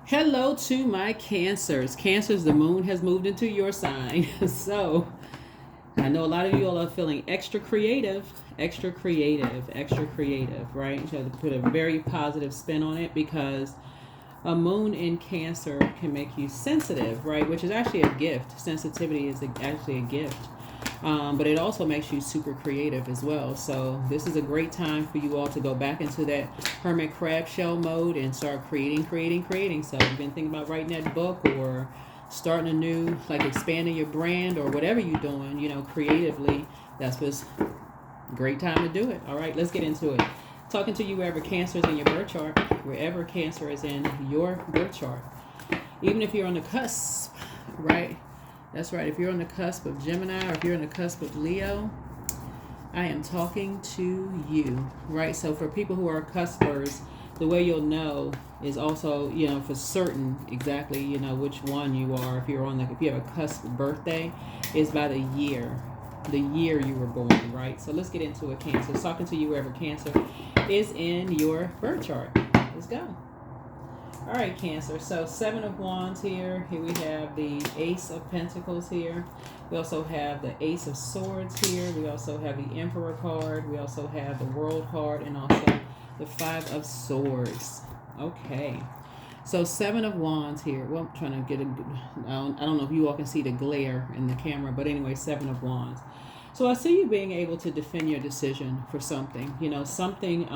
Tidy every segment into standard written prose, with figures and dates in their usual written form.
Hello to my Cancers. Cancers, the moon has moved into your sign. So I know a lot of you all are feeling extra creative, right? You have to put a very positive spin on it because a moon in Cancer can make you sensitive, right? Which is actually a gift. Sensitivity is actually a gift. But it also makes you super creative as well. So this is a great time for you all to go back into that hermit crab shell mode and start creating. So you've been thinking about writing that book or starting a new, like expanding your brand or whatever you're doing, creatively. That's what's a great time to do it. All right, let's get into it. Talking to you wherever Cancer is in your birth chart, wherever Cancer is in your birth chart. Even if you're on the cusp, right? That's right. If you're on the cusp of Gemini or if you're on the cusp of Leo, I am talking to you, right? So for people who are cuspers, the way you'll know is also, for certain exactly, which one you are. If you have a cusp birthday, is by the year you were born, right? So let's get into it, Cancer. Talking to you wherever Cancer is in your birth chart. Let's go. All right, Cancer. So 7 of Wands here. Here we have the Ace of Pentacles here. We also have the Ace of Swords here. We also have the Emperor card. We also have the World card and also the 5 of Swords. Okay. So 7 of Wands here. Well, I'm trying to get I don't know if you all can see the glare in the camera, but anyway, 7 of Wands. So I see you being able to defend your decision for something. Something,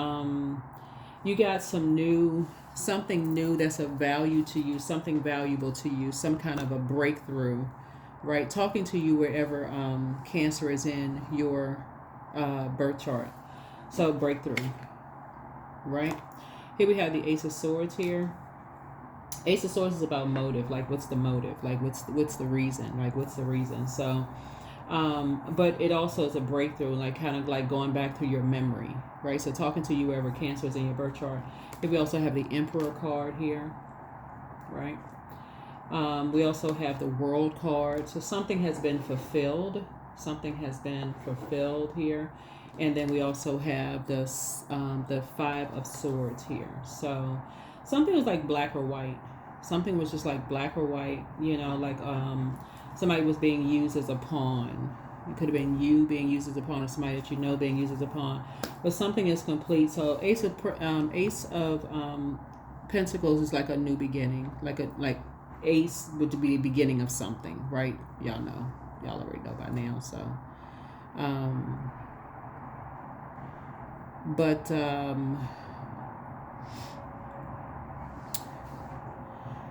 you got something new that's of value to you, something valuable to you, some kind of a breakthrough, right? Talking to you wherever Cancer is in your birth chart. So breakthrough, right? Here we have the Ace of Swords here. Ace of Swords is about motive. Like, what's the motive? Like, what's the reason? Like, what's the reason? So, but it also is a breakthrough, like kind of like going back through your memory, right? So talking to you wherever Cancer is in your birth chart. We also have the Emperor card here, right? We also have the World card. So something has been fulfilled. Something has been fulfilled here. And then we also have the 5 of Swords here. So something was like black or white. Something was just like black or white, like somebody was being used as a pawn. It could have been you being used as a pawn or somebody that you know being used as a pawn. But something is complete. So Ace of Pentacles is like a new beginning. Like Ace would be the beginning of something, right? Y'all know. Y'all already know by now. So,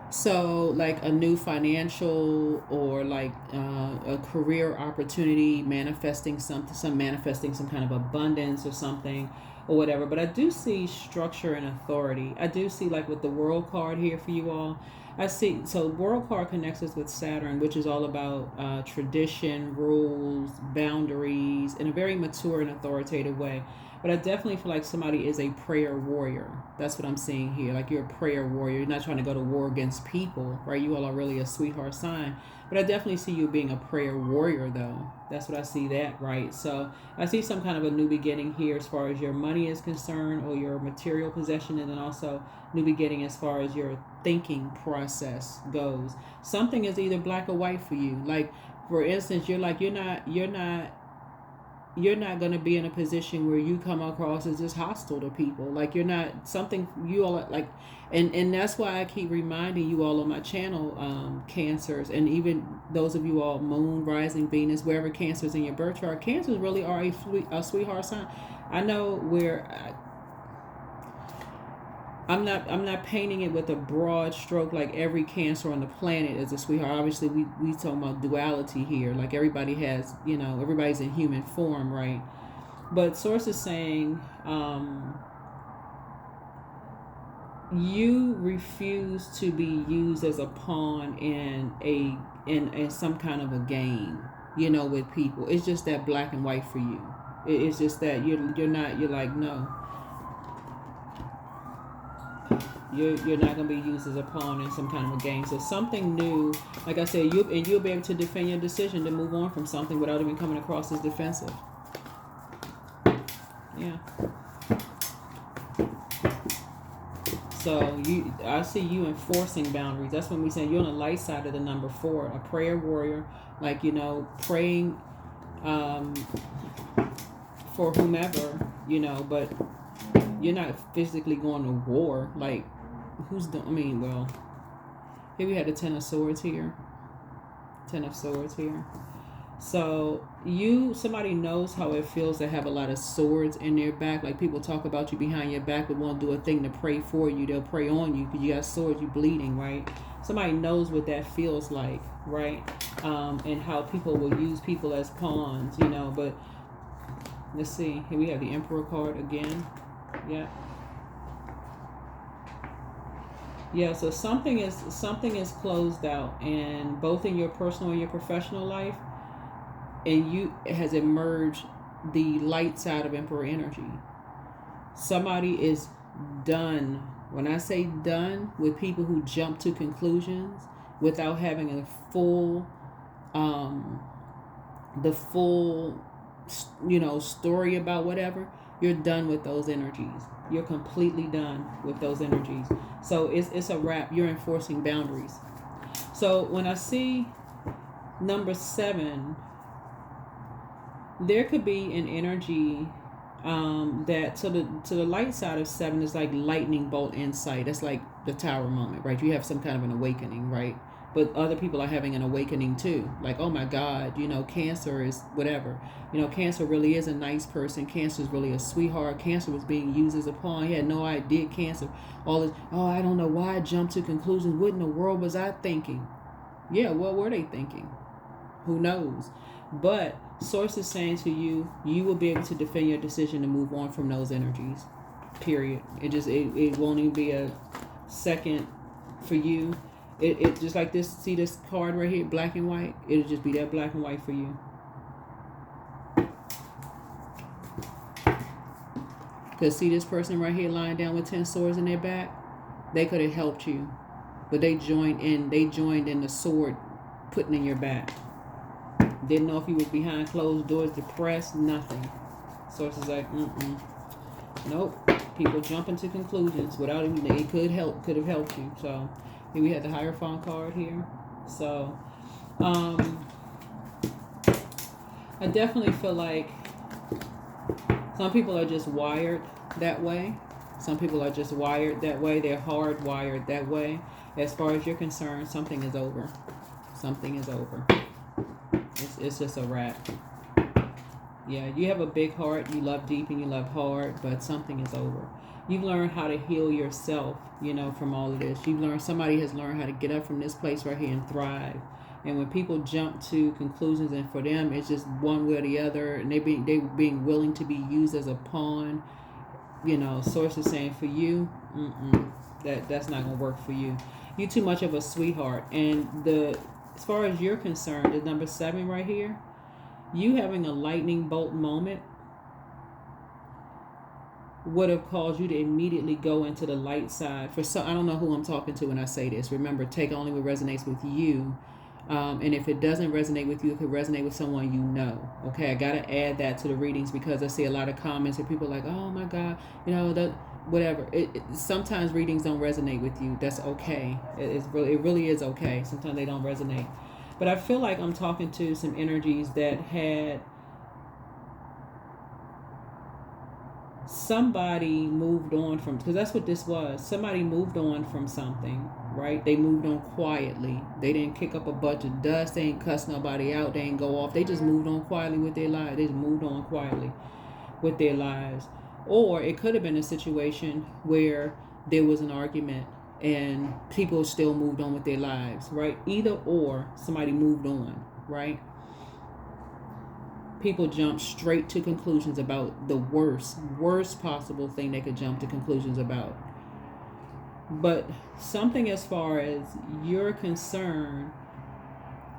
so like a new financial or like a career opportunity, manifesting some kind of abundance or something or whatever. But I do see structure and authority. I do see, like with the World card here for you all, I see, so World card connects us with Saturn, which is all about tradition, rules, boundaries in a very mature and authoritative way. But I definitely feel like somebody is a prayer warrior. That's what I'm seeing here. Like, you're a prayer warrior. You're not trying to go to war against people, right? You all are really a sweetheart sign. But I definitely see you being a prayer warrior, though. That's what I see that, right? So I see some kind of a new beginning here as far as your money is concerned or your material possession, and then also new beginning as far as your thinking process goes. Something is either black or white for you. Like, for instance, you're not going to be in a position where you come across as just hostile to people. Like, you're not something you all like, and that's why I keep reminding you all on my channel, Cancers, and even those of you all Moon, Rising, Venus, wherever Cancers in your birth chart. Cancers really are a sweetheart sign. I know where I'm not painting it with a broad stroke like every Cancer on the planet is a sweetheart. Obviously, we talking about duality here. Like, everybody has, everybody's in human form, right? But Source is saying you refuse to be used as a pawn in some kind of a game, with people. It's just that black and white for you. It's just that you're like, no. You're not going to be used as a pawn in some kind of a game. So something new, like I said, you'll be able to defend your decision to move on from something without even coming across as defensive. Yeah. So I see you enforcing boundaries. That's when we say you're on the light side of the number 4, a prayer warrior, like, you know, praying for whomever, you know, but you're not physically going to war. Like, well, here we had the 10 of Swords here. 10 of Swords here. So somebody knows how it feels to have a lot of swords in their back. Like, people talk about you behind your back but won't do a thing to pray for you. They'll pray on you because you got swords, you bleeding, right? Somebody knows what that feels like, right? And how people will use people as pawns, you know. But let's see. Here we have the Emperor card again. Yeah. Yeah, so something is closed out, and both in your personal and your professional life, and it has emerged the light side of Emperor energy. Somebody is done. When I say done, with people who jump to conclusions without having the full, you know, story about whatever. You're done with those energies. You're completely done with those energies. So it's a wrap. You're enforcing boundaries. So when I see number 7, there could be an energy that to the light side of 7 is like lightning bolt insight. That's like the Tower moment, right? You have some kind of an awakening, right? But other people are having an awakening too. Like, oh my God, you know, Cancer is whatever. You know, Cancer really is a nice person. Cancer is really a sweetheart. Cancer was being used as a pawn. He had no idea. Cancer, all this, oh, I don't know why I jumped to conclusions. What in the world was I thinking? Yeah, what were they thinking? Who knows? But Source is saying to you, you will be able to defend your decision to move on from those energies. Period. It won't even be a second for you. It just like this, see this card right here, black and white? It'll just be that black and white for you. Because see this person right here lying down with 10 swords in their back? They could have helped you. But they joined in the sword putting in your back. Didn't know if you was behind closed doors, depressed, nothing. Source is like, nope. People jumping to conclusions without even, it could have helped you. So here we had the Hierophant card here. So I definitely feel like some people are just wired that way. Some people are just wired that way. They're hardwired that way. As far as you're concerned, something is over. Something is over. It's just a wrap. Yeah, you have a big heart. You love deep and you love hard, but something is over. You've learned how to heal yourself, you know, from all of this. Somebody has learned how to get up from this place right here and thrive. And when people jump to conclusions, and for them it's just one way or the other, and they being willing to be used as a pawn, you know, Source is saying for you, that's not gonna work for you. You're too much of a sweetheart. And as far as you're concerned, the number 7 right here, you having a lightning bolt moment would have caused you to immediately go into the light side. I don't know who I'm talking to when I say this. Remember, take only what resonates with you. And if it doesn't resonate with you, it could resonate with someone you know. Okay, I got to add that to the readings because I see a lot of comments where people are like, oh my God, you know, whatever. Sometimes readings don't resonate with you. That's okay. It really is okay. Sometimes they don't resonate. But I feel like I'm talking to some energies that had somebody moved on from, because that's what this was. Somebody moved on from something, right? They moved on quietly. They didn't kick up a bunch of dust. They ain't cuss nobody out. They ain't go off. They just moved on quietly with their lives. They just moved on quietly with their lives. Or it could have been a situation where there was an argument and people still moved on with their lives, right? Either or, somebody moved on, right? People jump straight to conclusions about the worst possible thing they could jump to conclusions about. But something as far as you're concerned,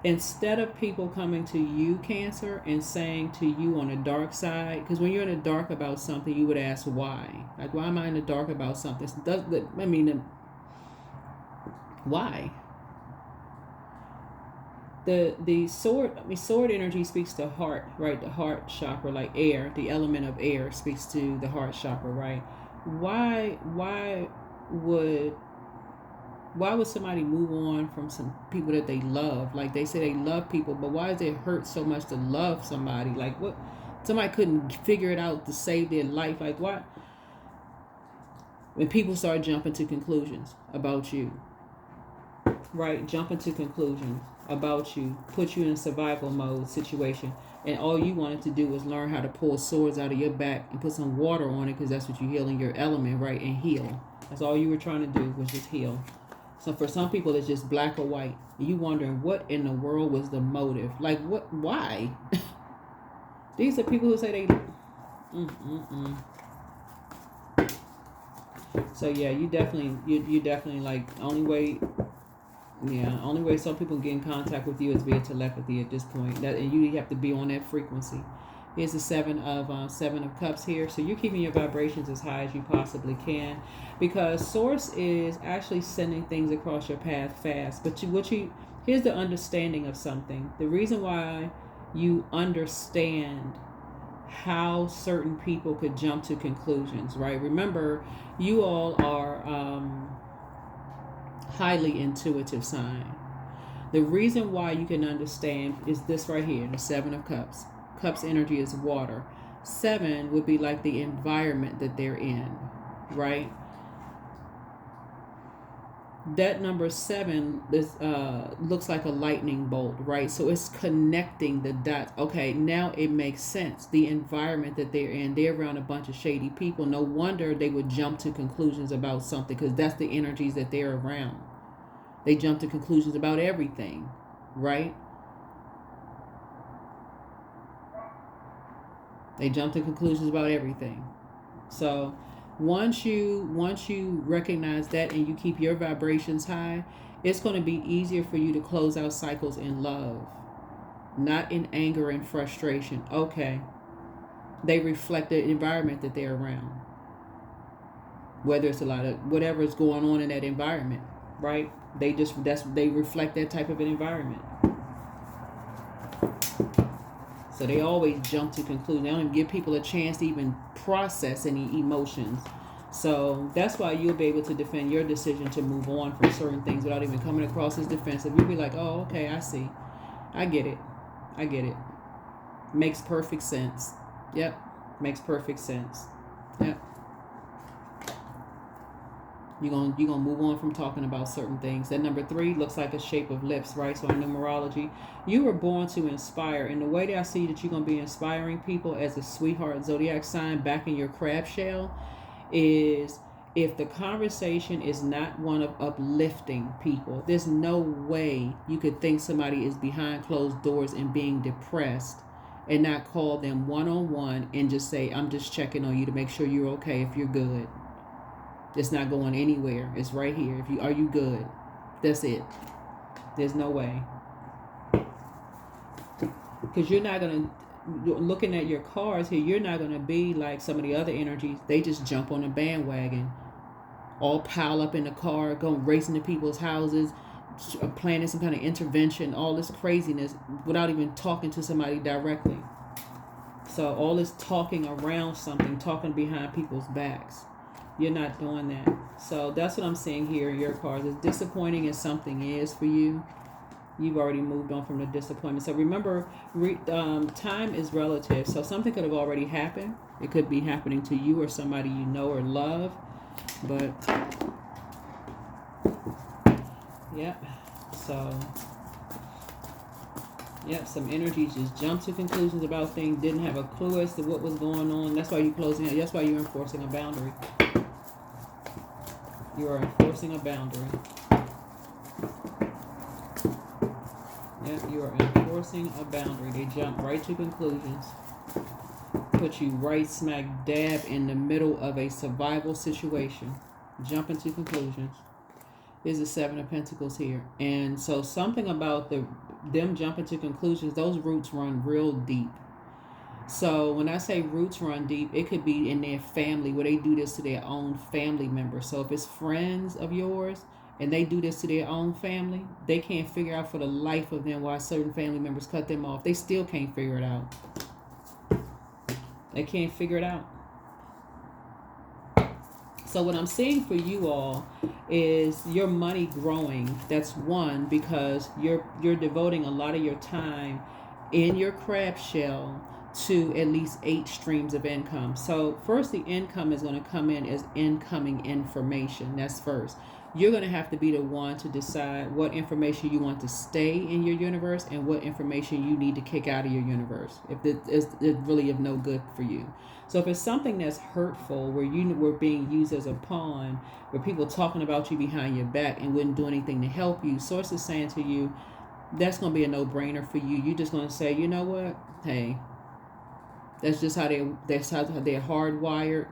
instead of people coming to you, Cancer, and saying to you on the dark side, because when you're in the dark about something, you would ask why. Like, why am I in the dark about something? Why? The sword energy speaks to heart, right? The heart chakra, like air, the element of air speaks to the heart chakra, right? Why would somebody move on from some people that they love? Like, they say they love people, but why does it hurt so much to love somebody? Like, what? Somebody couldn't figure it out to save their life. Like, why? When people start jumping to conclusions about you, right? Jumping to conclusions about you, put you in a survival mode situation, and all you wanted to do was learn how to pull swords out of your back and put some water on it, because that's what you heal in your element, right? And heal. That's all you were trying to do, was just heal. So for some people, it's just black or white. You wondering what in the world was the motive? Like, what? Why? These are people who say they. So yeah, you definitely like, only way some people get in contact with you is via telepathy at this point. That, and you have to be on that frequency. Here's the seven of cups here. So you're keeping your vibrations as high as you possibly can, because source is actually sending things across your path fast. But here's the understanding of something. The reason why you understand how certain people could jump to conclusions, right? Remember, you all are highly intuitive sign. The reason why you can understand is this right here, the Seven of Cups. Cups energy is water. 7 would be like the environment that they're in, right? That number 7 is, looks like a lightning bolt, right? So it's connecting the dots. Okay, now it makes sense. The environment that they're in, they're around a bunch of shady people. No wonder they would jump to conclusions about something, because that's the energies that they're around. They jump to conclusions about everything, right? They jump to conclusions about everything. So once you recognize that and you keep your vibrations high, it's going to be easier for you to close out cycles in love, not in anger and frustration. Okay, they reflect the environment that they're around, whether it's a lot of whatever is going on in that environment, right? They reflect that type of an environment. So they always jump to conclusions. They don't even give people a chance to even process any emotions. So that's why you'll be able to defend your decision to move on from certain things without even coming across as defensive. You'll be like, oh, okay, I see. I get it. Makes perfect sense. Yep. Makes perfect sense. Yep. You're gonna move on from talking about certain things. That number 3 looks like a shape of lips, right? So in numerology, you were born to inspire. And the way that I see that you're gonna be inspiring people as a sweetheart zodiac sign back in your crab shell is, if the conversation is not one of uplifting people, there's no way you could think somebody is behind closed doors and being depressed and not call them one-on-one and just say, I'm just checking on you to make sure you're okay, if you're good. It's not going anywhere. It's right here. Are you good? That's it. There's no way. Because you're not going to, looking at your cards here, you're not going to be like some of the other energies. They just jump on the bandwagon, all pile up in the car, going racing to people's houses, planning some kind of intervention, all this craziness without even talking to somebody directly. So all this talking around something, talking behind people's backs. You're not doing that. So that's what I'm seeing here in your cards. As disappointing as something is for you, you've already moved on from the disappointment. So remember, time is relative. So something could have already happened. It could be happening to you or somebody you know or love. But, yep. So, yep, some energies just jumped to conclusions about things, didn't have a clue as to what was going on. That's why you're closing out. That's why you're enforcing a boundary. You are enforcing a boundary. Yep, you are enforcing a boundary. They jump right to conclusions. Put you right smack dab in the middle of a survival situation. Jumping to conclusions. There's the 7 of Pentacles here. And so something about them jumping to conclusions, those roots run real deep. So when I say roots run deep, it could be in their family where they do this to their own family members. So if it's friends of yours and they do this to their own family, they can't figure out for the life of them why certain family members cut them off. They still can't figure it out. They can't figure it out. So what I'm seeing for you all is your money growing. That's one, because you're devoting a lot of your time in your crab shell to at least 8 streams of income. So first, the income is going to come in as incoming information. That's first. You're going to have to be the one to decide what information you want to stay in your universe and what information you need to kick out of your universe if it is really of no good for you. So if it's something that's hurtful, where you were being used as a pawn, where people talking about you behind your back and wouldn't do anything to help you, source is saying to you, that's going to be a no-brainer for you. You're just going to say, you know what? Hey, that's just how they're hardwired.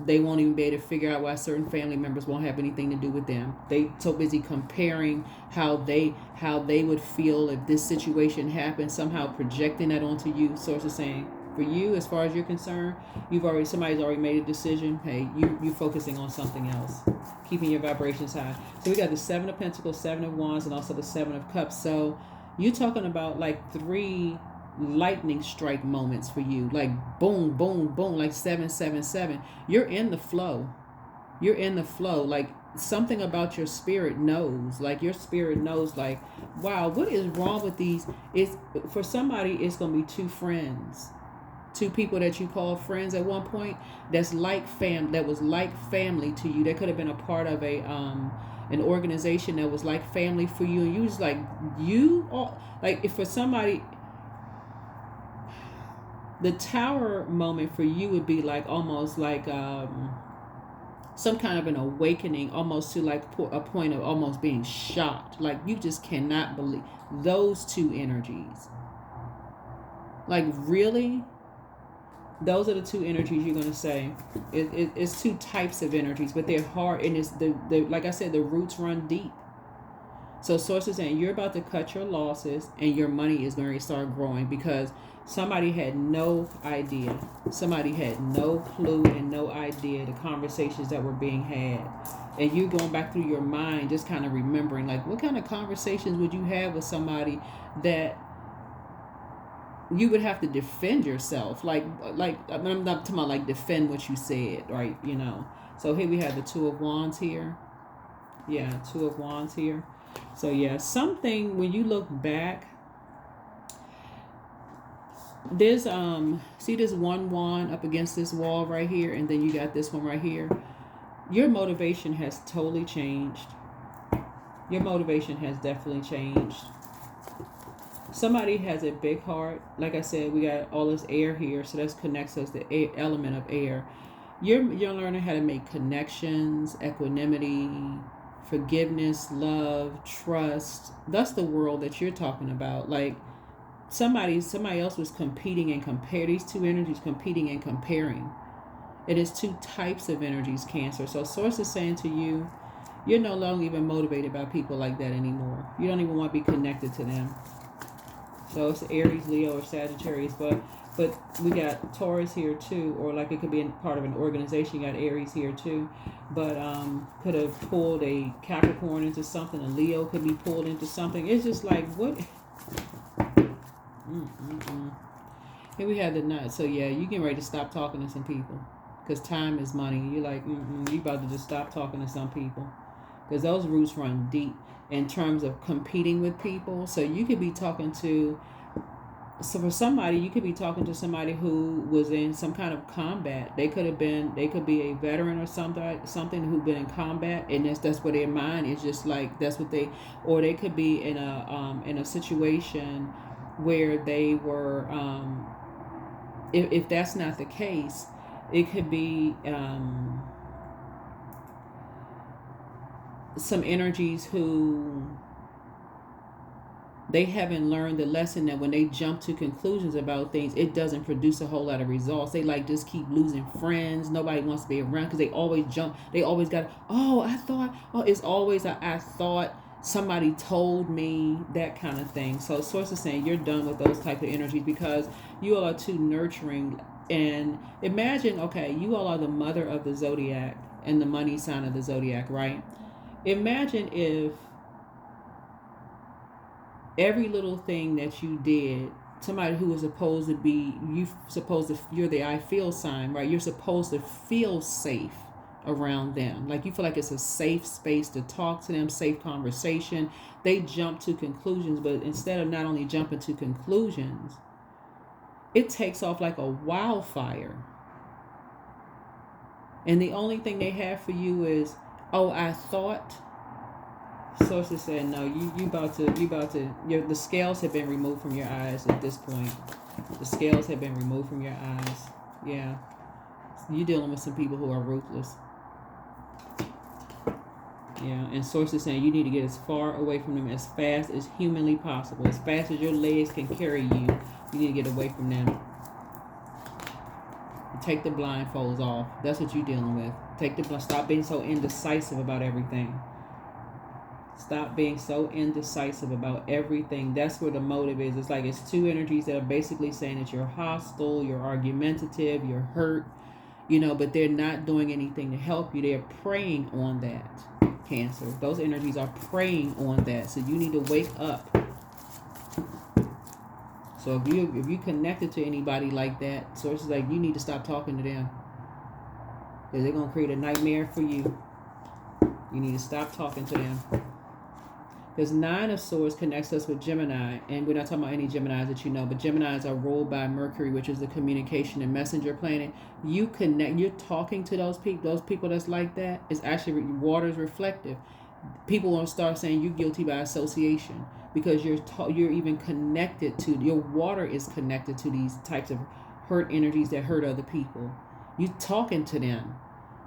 They won't even be able to figure out why certain family members won't have anything to do with them. They so busy comparing how they would feel if this situation happened, somehow projecting that onto you. Source is saying, for you, as far as you're concerned, somebody's already made a decision. Hey, you focusing on something else, keeping your vibrations high. So we got the 7 of Pentacles, 7 of Wands, and also the 7 of Cups. So you're talking about like 3 lightning strike moments for you, like boom, boom, boom, like 777. You're in the flow. Like something about your spirit knows, like wow, what is wrong with these? It's for somebody, it's gonna be 2 friends, 2 people that you call friends at one point, that was like family to you. That could have been a part of an organization that was like family for you, and you was like, if for somebody, the tower moment for you would be like almost like some kind of an awakening, almost to like a point of almost being shocked. Like you just cannot believe those 2 energies. Like really, those are the 2 energies you're going to say. It's 2 types of energies, but they're hard, and it's the like I said, the roots run deep. So sources saying you're about to cut your losses and your money is going to start growing, because somebody had no idea. Somebody had no clue and no idea the conversations that were being had. And you going back through your mind, just kind of remembering, like, what kind of conversations would you have with somebody that you would have to defend yourself? Like I'm not talking about like defend what you said, right? You know. So here we have the 2 of Wands here. Yeah, 2 of Wands here. So yeah, something, when you look back, there's see this 1 wand up against this wall right here, and then you got this one right here. Your motivation has totally changed. Your motivation has definitely changed. Somebody has a big heart. Like I said, we got all this air here, so that connects us, the element of air. You're learning how to make connections, equanimity, forgiveness, love, trust. That's the world that you're talking about. Like somebody else was competing and compare these 2 energies, competing and comparing. It is 2 types of energies, Cancer. So source is saying to you, you're no longer even motivated by people like that anymore. You don't even want to be connected to them. So it's Aries, Leo, or Sagittarius, but we got Taurus here too, or like it could be in part of an organization. You got Aries here too, but could have pulled a Capricorn into something. A Leo could be pulled into something. It's just like, what? Here we have the Nut. So yeah, you getting ready to stop talking to some people, because time is money. You're like, you about to just stop talking to some people, because those roots run deep in terms of competing with people. So you could be talking to, for somebody, you could be talking to somebody who was in some kind of combat. They could be a veteran or something who've been in combat, and that's what their mind is just like. That's what they, or they could be in a situation where they were. If that's not the case, it could be some energies who they haven't learned the lesson that when they jump to conclusions about things, it doesn't produce a whole lot of results. They like just keep losing friends. Nobody wants to be around because they always jump. They always got, it's always I thought, somebody told me, that kind of thing. So source is saying you're done with those type of energies, because you all are too nurturing. And imagine, okay, you all are the mother of the zodiac and the money sign of the zodiac, right? Imagine if every little thing that you did, somebody who was supposed to be, you're the I feel sign, right? You're supposed to feel safe, around them. Like you feel like it's a safe space to talk to them, safe conversation. They jump to conclusions, but instead of not only jumping to conclusions, it takes off like a wildfire. And the only thing they have for you is, oh, I thought. Sources said, no, the scales have been removed from your eyes at this point. The scales have been removed from your eyes. Yeah. You're dealing with some people who are ruthless. Yeah, and sources saying you need to get as far away from them as fast as humanly possible. As fast as your legs can carry you, you need to get away from them. Take the blindfolds off. That's what you're dealing with. Stop being so indecisive about everything. Stop being so indecisive about everything. That's where the motive is. It's like it's two energies that are basically saying that you're hostile, you're argumentative, you're hurt, but they're not doing anything to help you. They're preying on that, Cancer. Those energies are preying on that. So you need to wake up. So if you connected to anybody like that, sources like you need to stop talking to them. Because they're going to create a nightmare for you. You need to stop talking to them. Because 9 of Swords connects us with Gemini. And we're not talking about any Geminis that you know. But Geminis are ruled by Mercury, which is the communication and messenger planet. You're talking to those people that's like that. It's actually, water is reflective. People will start saying you're guilty by association. Because you're even connected to, your water is connected to these types of hurt energies that hurt other people. You talking to them.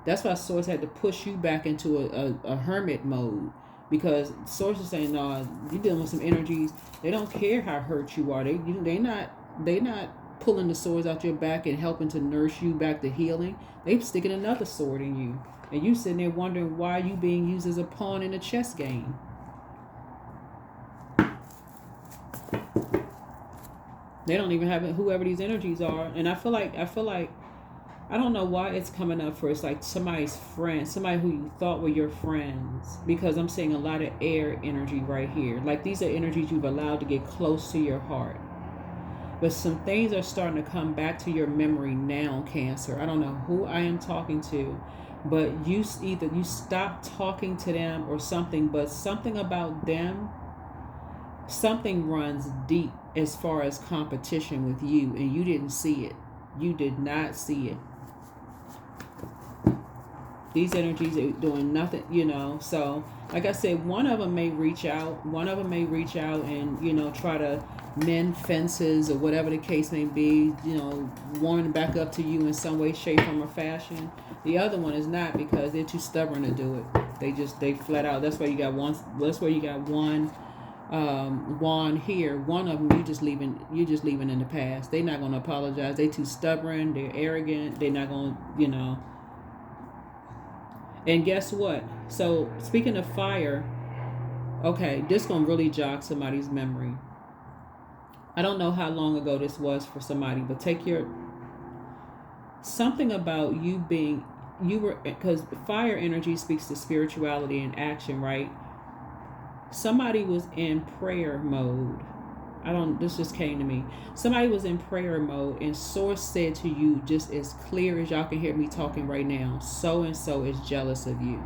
That's why Source had to push you back into a hermit mode. Because Source is saying, no, you're dealing with some energies. They don't care how hurt you are. They not pulling the swords out your back and helping to nurse you back to healing. They sticking another sword in you. And you sitting there wondering why you being used as a pawn in a chess game. They don't even have whoever these energies are. And I feel like I don't know why it's coming up for it's like somebody's friend, somebody who you thought were your friends. Because I'm seeing a lot of air energy right here. Like these are energies you've allowed to get close to your heart. But some things are starting to come back to your memory now, Cancer. I don't know who I am talking to. But you stop talking to them or something. But something about them, something runs deep as far as competition with you. And you didn't see it. You did not see it. These energies are doing nothing, So, like I said, one of them may reach out. And, try to mend fences or whatever the case may be, warming back up to you in some way, shape, form, or fashion. The other one is not because they're too stubborn to do it. They flat out. That's why you got one. That's where you got one wand here. One of them you're just leaving in the past. They're not going to apologize. They too stubborn. They're arrogant. They're not going to, And guess what? So speaking of fire, okay, this going to really jog somebody's memory. I don't know how long ago this was for somebody, but something about because fire energy speaks to spirituality and action, right? Somebody was in prayer mode. This just came to me. Somebody was in prayer mode and Source said to you, just as clear as y'all can hear me talking right now, so and so is jealous of you.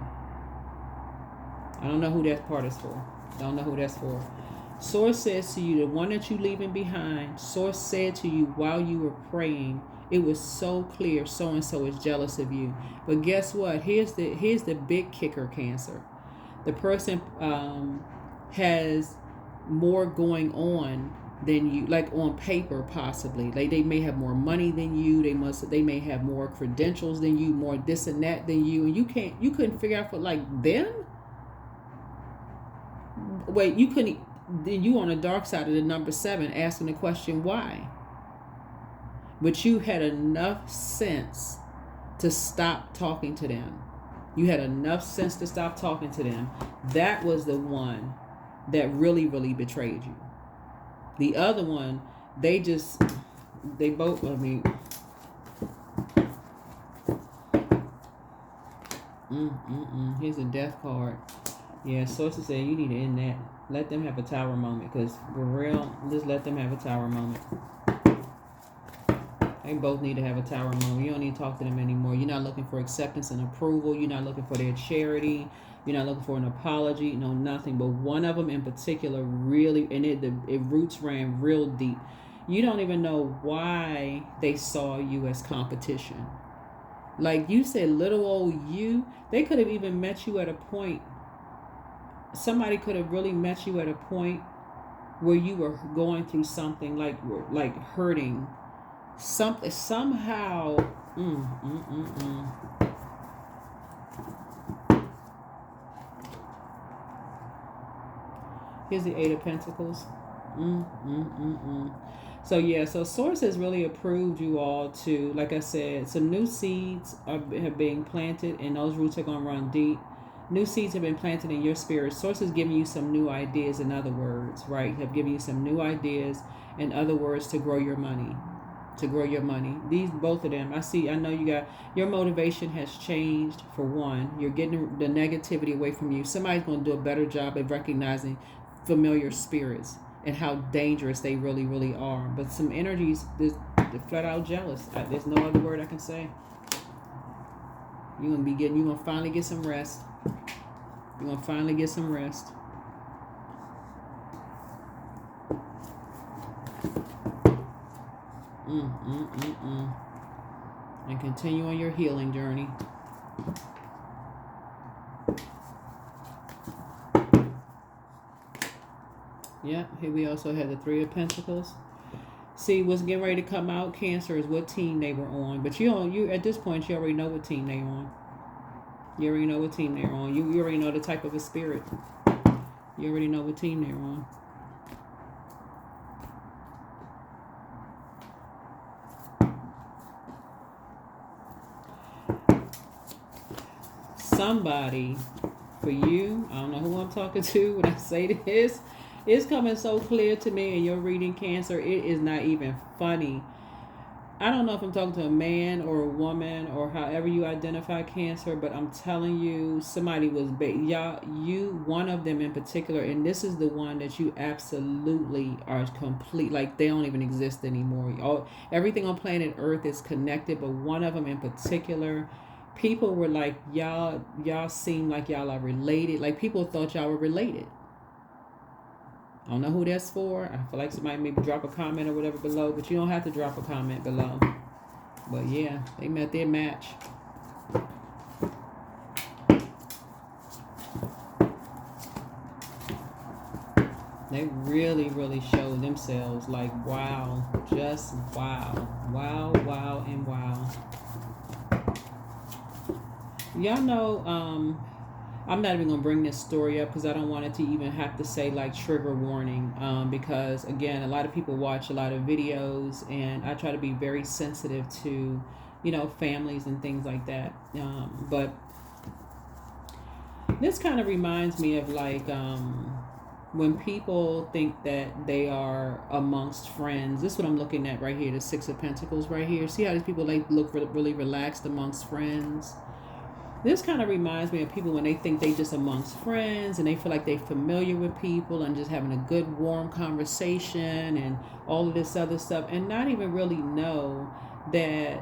I don't know who that part is for. Don't know who that's for. Source says to you, the one that you leaving behind, Source said to you while you were praying, it was so clear, so and so is jealous of you. But guess what? Here's the big kicker, Cancer. The person has more going on than you, like on paper possibly. Like they may have more money than you. They may have more credentials than you, more this and that than you, and you couldn't figure out for like them. Wait, you couldn't. Then you on the dark side of the number 7, asking the question why. But you had enough sense to stop talking to them. You had enough sense to stop talking to them. That was the one that really, really betrayed you. The other one, they both, here's a death card. Yeah, sources say you need to end that. Let them have a tower moment, because for real, just let them have a tower moment. They both need to have a tower moment. You don't need to talk to them anymore. You're not looking for acceptance and approval. You're not looking for their charity. You're not looking for an apology. No, nothing. But one of them in particular really, and it roots ran real deep. You don't even know why they saw you as competition. Like you said, little old you, they could have even met you at a point. Somebody could have really met you at a point where you were going through something like hurting. Something somehow. Here's the Eight of Pentacles. So yeah, so Source has really approved you all to, like I said, some new seeds have been planted, and those roots are going to run deep. New seeds have been planted in your spirit. Source is giving you some new ideas, in other words, right? Have given you some new ideas, in other words, to grow your money. To grow your money. These, both of them, I know you got, your motivation has changed. For one, you're getting the negativity away from you. Somebody's going to do a better job of recognizing familiar spirits and how dangerous they really, really are. But some energies, they're flat out jealous. There's no other word I can say. You're gonna finally get some rest. You're gonna finally get some rest. And continue on your healing journey. Yep, here we also have the Three of Pentacles. See, what's getting ready to come out, Cancer, is what team they were on. But you at this point, you already know what team they're on. You already know what team they're on. You already know the type of a spirit. You already know what team they're on. Somebody, for you, I don't know who I'm talking to when I say this, it's coming so clear to me in your reading, Cancer. It is not even funny. I don't know if I'm talking to a man or a woman or however you identify, Cancer, but I'm telling you, somebody was one of them in particular, and this is the one that you absolutely are complete, like they don't even exist anymore. Everything on planet Earth is connected, but one of them in particular, people were like, y'all seem like y'all are related. Like people thought y'all were related. I don't know who that's for. I feel like somebody maybe drop a comment or whatever below, but you don't have to drop a comment below. But yeah, they met their match. They really, really showed themselves like, wow, just wow. Wow, wow, and wow. Y'all know, I'm not even going to bring this story up because I don't want it to even have to say like trigger warning, because again, a lot of people watch a lot of videos, and I try to be very sensitive to, families and things like that. But this kind of reminds me of like, when people think that they are amongst friends. This is what I'm looking at right here, the Six of Pentacles right here. See how these people like look really relaxed amongst friends? This kind of reminds me of people when they think they just amongst friends and they feel like they're familiar with people and just having a good warm conversation and all of this other stuff, and not even really know that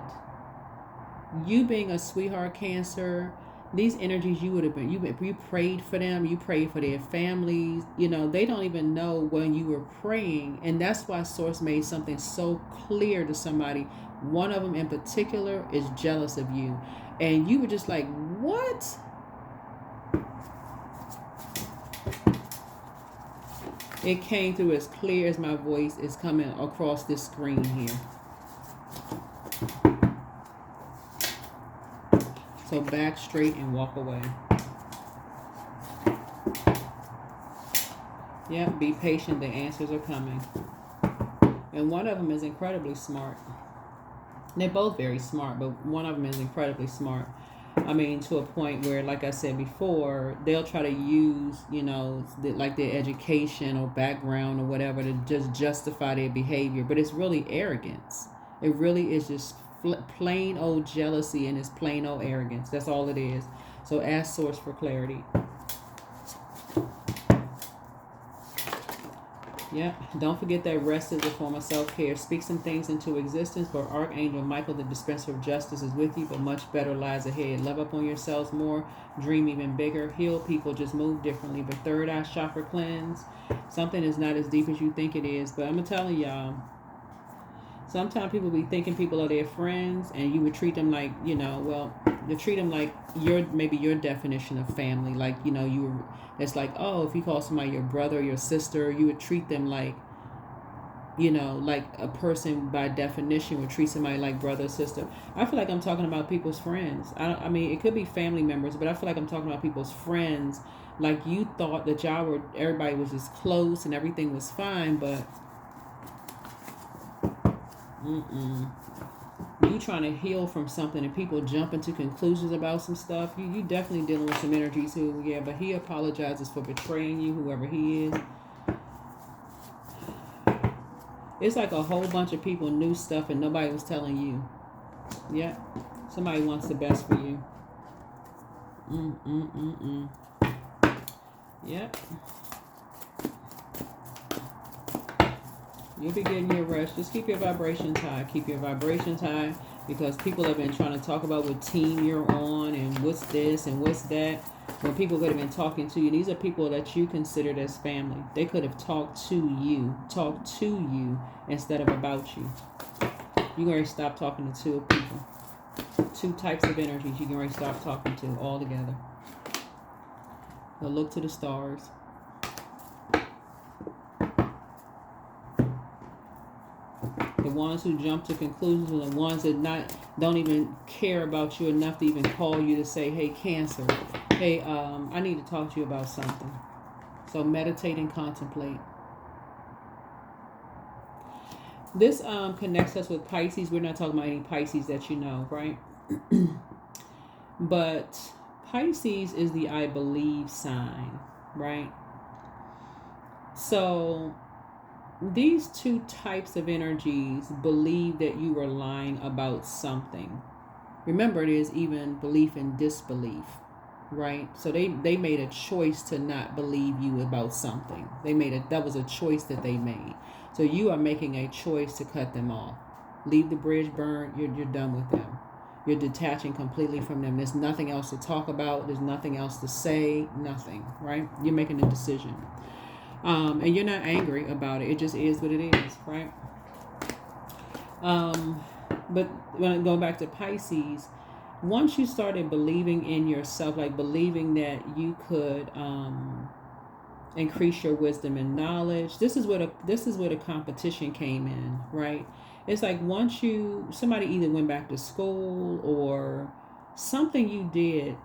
you being a sweetheart, Cancer, these energies you would have been, you prayed for them, you prayed for their families, they don't even know when you were praying. And that's why Source made something so clear to somebody. One of them in particular is jealous of you. And you were just like, what? It came through as clear as my voice is coming across this screen here. So back straight and walk away. Yeah, be patient. The answers are coming. And one of them is incredibly smart. They're both very smart, but one of them is incredibly smart. I mean, to a point where, like I said before, they'll try to use, like their education or background or whatever to just justify their behavior. But it's really arrogance. It really is just plain old jealousy, and it's plain old arrogance. That's all it is. So ask Source for clarity. Yep. Don't forget that rest is a form of self-care. Speak some things into existence. For Archangel Michael, the dispenser of justice, is with you, but much better lies ahead. Love up on yourselves more. Dream even bigger. Heal people. Just move differently. But third eye chakra cleanse. Something is not as deep as you think it is. But I'm telling y'all, sometimes people be thinking people are their friends, and you would treat them like, well, you treat them like maybe your definition of family. Like, it's like, oh, if you call somebody your brother or your sister, you would treat them like, like a person by definition would treat somebody like brother or sister. I feel like I'm talking about people's friends. I mean, it could be family members, but I feel like I'm talking about people's friends. Like, you thought that everybody was just close and everything was fine, but you trying to heal from something and people jumping to conclusions about some stuff. You definitely dealing with some energies who, yeah, but he apologizes for betraying you, whoever he is. It's like a whole bunch of people knew stuff and nobody was telling you. Yeah, somebody wants the best for you. Yep. You'll be getting your rest. Just keep your vibrations high. Keep your vibrations high, because people have been trying to talk about what team you're on and what's this and what's that. When people could have been talking to you, these are people that you considered as family. They could have talked to you instead of about you. You can already stop talking to two people. Two types of energies you can already stop talking to altogether. So look to the stars. The ones who jump to conclusions are the ones that don't even care about you enough to even call you to say, hey, Cancer, hey, I need to talk to you about something. So meditate and contemplate. This connects us with Pisces. We're not talking about any Pisces that you know, right? But Pisces is the I believe sign, right? So these two types of energies believe that you are lying about something. Remember, it is even belief and disbelief, right? So they made a choice to not believe you about something. That was a choice that they made. So you are making a choice to cut them off. Leave the bridge burned. You're done with them. You're detaching completely from them. There's nothing else to talk about. There's nothing else to say. Nothing, right? You're making a decision. And you're not angry about it. It just is what it is, right? But when I go back to Pisces, once you started believing in yourself, like believing that you could increase your wisdom and knowledge, this is where the competition came in, right? It's like once somebody either went back to school or something you did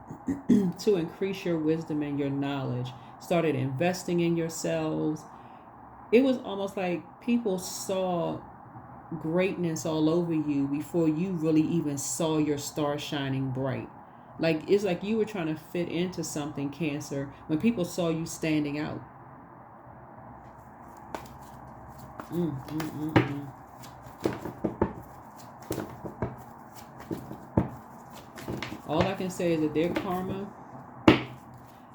to increase your wisdom and your knowledge, started investing in yourselves. It was almost like people saw greatness all over you before you really even saw your star shining bright. Like, it's like you were trying to fit into something, Cancer, when people saw you standing out. All I can say is that their karma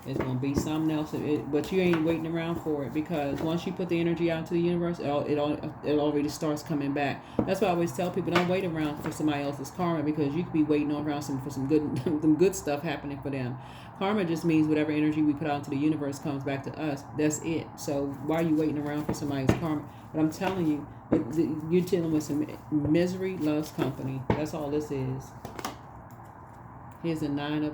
is going to be something else, but you ain't waiting around for it, because once you put the energy out to the universe, it already starts coming back. That's why I always tell people, don't wait around for somebody else's karma, because you could be waiting around for some good stuff happening for them. Karma just means whatever energy we put out into the universe comes back to us. That's it. So why are you waiting around for somebody's karma? But I'm telling you, you're dealing with some misery loves company. That's all this is. Here's a 9 of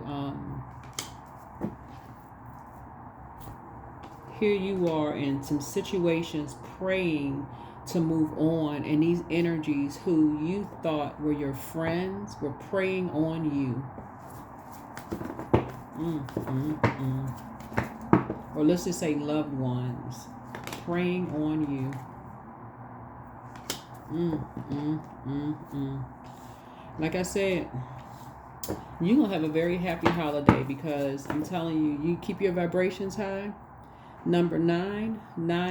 here you are in some situations praying to move on, and these energies who you thought were your friends were preying on you. Or let's just say loved ones preying on you. Like I said, you're going to have a very happy holiday, because I'm telling you, you keep your vibrations high. Number 9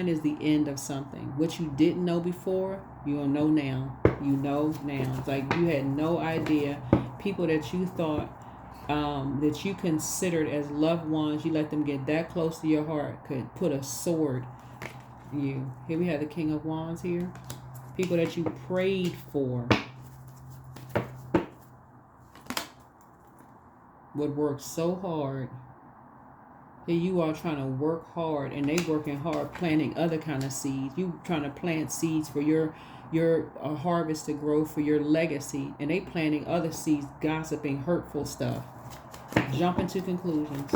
is the end of something. What you didn't know before, you'll know now. You know now. It's like you had no idea. People that you thought, that you considered as loved ones, you let them get that close to your heart, could put a sword you. Here we have the King of Wands here. People that you prayed for would work so hard. Here you are trying to work hard, and they working hard planting other kind of seeds. You trying to plant seeds for your harvest to grow, for your legacy, and they planting other seeds, gossiping, hurtful stuff, jumping to conclusions.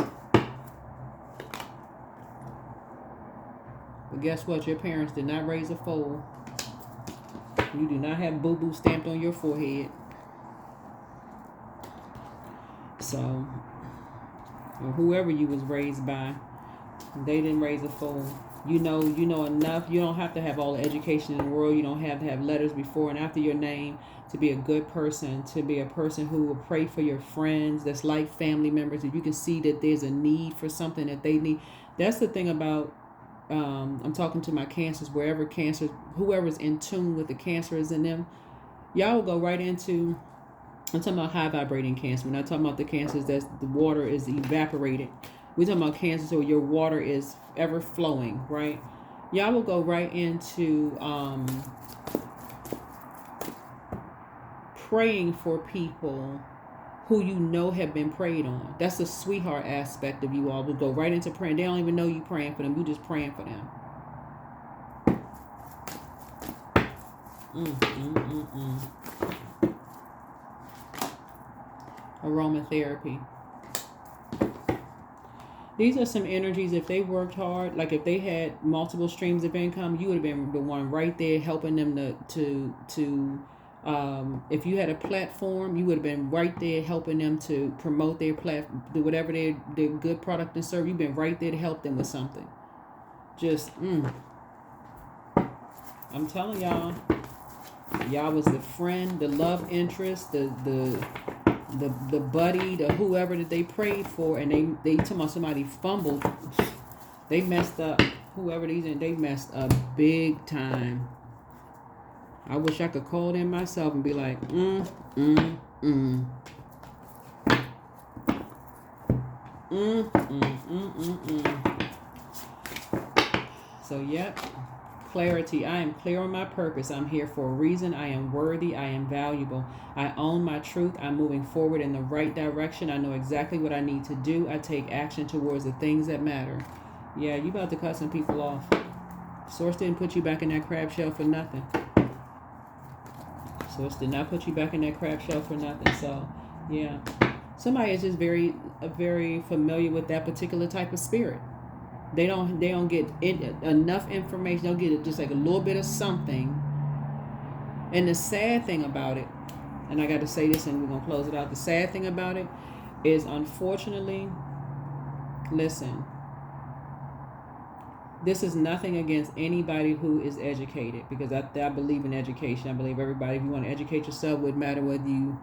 But guess what? Your parents did not raise a foal. You do not have boo-boo stamped on your forehead. So, or whoever you was raised by, they didn't raise a fool. You know enough. You don't have to have all the education in the world. You don't have to have letters before and after your name to be a good person, to be a person who will pray for your friends, that's like family members. If you can see that there's a need for something that they need. That's the thing about, I'm talking to my cancers, whoever's in tune with the cancer is in them. Y'all will go right into, I'm talking about high vibrating cancer. We're not talking about the cancers that the water is evaporated. We're talking about cancers where your water is ever flowing, right? Y'all will go right into praying for people who you know have been prayed on. That's the sweetheart aspect of you all. Will go right into praying. They don't even know you praying for them. You just praying for them. Aromatherapy. These are some energies. If they worked hard, like if they had multiple streams of income, you would have been the one right there helping them to if you had a platform, you would have been right there helping them to promote their whatever their good product and service. You've been right there to help them with something. Just I'm telling y'all, y'all was the friend, the love interest, the buddy, the whoever that they prayed for, and they talking about somebody fumbled. They messed up. Whoever these and they messed up big time. I wish I could call them myself and be like, So, yep. Clarity. I am clear on my purpose. I'm here for a reason. I am worthy. I am valuable. I own my truth. I'm moving forward in the right direction. I know exactly what I need to do. I take action towards the things that matter. Yeah, you about to cut some people off. Source didn't put you back in that crab shell for nothing. Source did not put you back in that crab shell for nothing. So, yeah. Somebody is just very familiar with that particular type of spirit. They don't get enough information. They'll get just like a little bit of something. And the sad thing about it, and I got to say this and we're going to close it out. The sad thing about it is, unfortunately, listen, this is nothing against anybody who is educated, because I believe in education. I believe everybody, if you want to educate yourself, would matter whether you,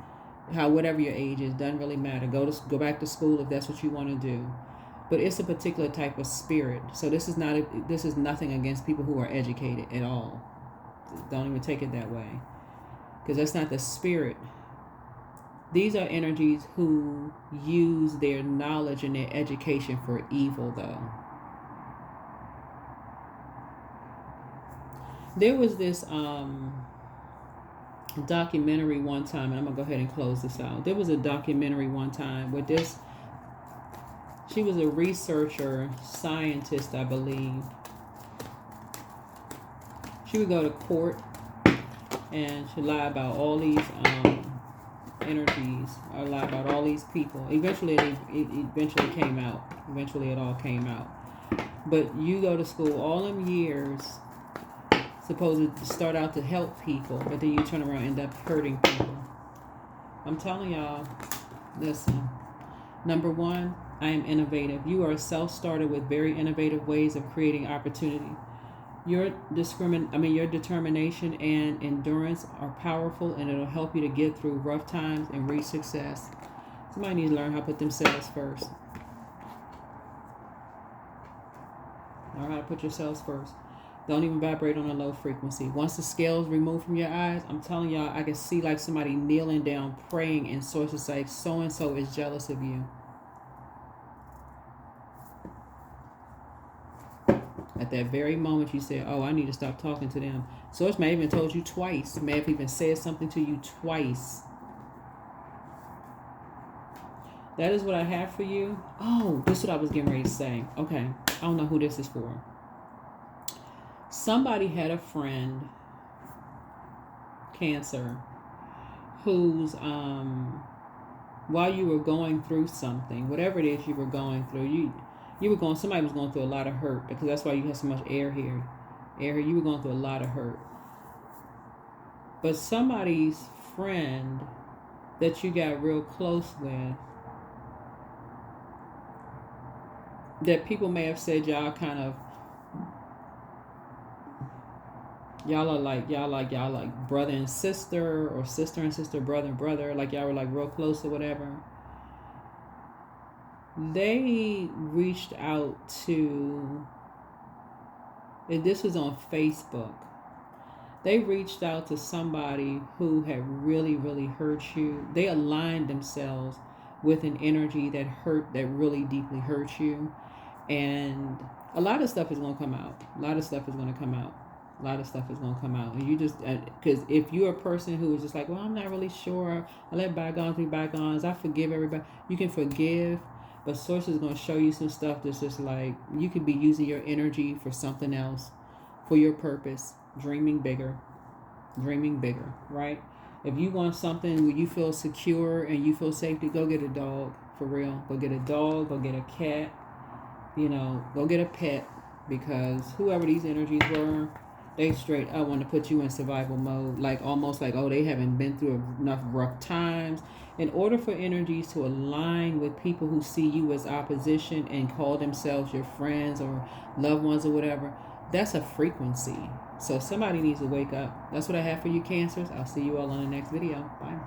whatever your age is, doesn't really matter. Go back to school if that's what you want to do. But it's a particular type of spirit. So this is nothing against people who are educated at all. Don't even take it that way, because that's not the spirit. These are energies who use their knowledge and their education for evil, though. There was this documentary one time, and I'm going to go ahead and close this out. There was a documentary one time where she was a researcher, scientist, I believe. She would go to court and she'd lie about all these energies, or lie about all these people. Eventually, it came out. Eventually, it all came out. But you go to school all them years, supposed to start out to help people, but then you turn around and end up hurting people. I'm telling y'all, listen. Number one, I am innovative. You are a self-starter with very innovative ways of creating opportunity. Your determination and endurance are powerful, and it'll help you to get through rough times and reach success. Somebody needs to learn how to put themselves first. Learn how to put yourselves first. Don't even vibrate on a low frequency. Once the scales removed from your eyes, I'm telling y'all, I can see like somebody kneeling down, praying, and sources like, so-and-so is jealous of you. At that very moment you said, oh, I need to stop talking to them. Source may have even told you twice, may have even said something to you twice. That is what I have for you. Oh, this is what I was getting ready to say. Okay, I don't know who this is for. Somebody had a friend, Cancer, who's while you were going through something, whatever it is you were going through, somebody was going through a lot of hurt, because that's why you have so much air here. You were going through a lot of hurt. But somebody's friend that you got real close with, that people may have said y'all are like brother and sister, or sister and sister, brother and brother, like y'all were like real close or whatever. They reached out to, and this was on Facebook, they reached out to somebody who had really, really hurt you. They aligned themselves with an energy that really deeply hurt you. And a lot of stuff is going to come out. And you just, because if you're a person who is just like, well, I'm not really sure, I let bygones be bygones, I forgive everybody, you can forgive, but Source is going to show you some stuff that's just like, you could be using your energy for something else, for your purpose, dreaming bigger, right? If you want something where you feel secure and you feel safety, go get a dog, for real. Go get a dog, go get a cat, go get a pet, because whoever these energies were, they straight up want to put you in survival mode, like almost like, oh, they haven't been through enough rough times. In order for energies to align with people who see you as opposition and call themselves your friends or loved ones or whatever, that's a frequency. So somebody needs to wake up. That's what I have for you, Cancers. I'll see you all on the next video. Bye.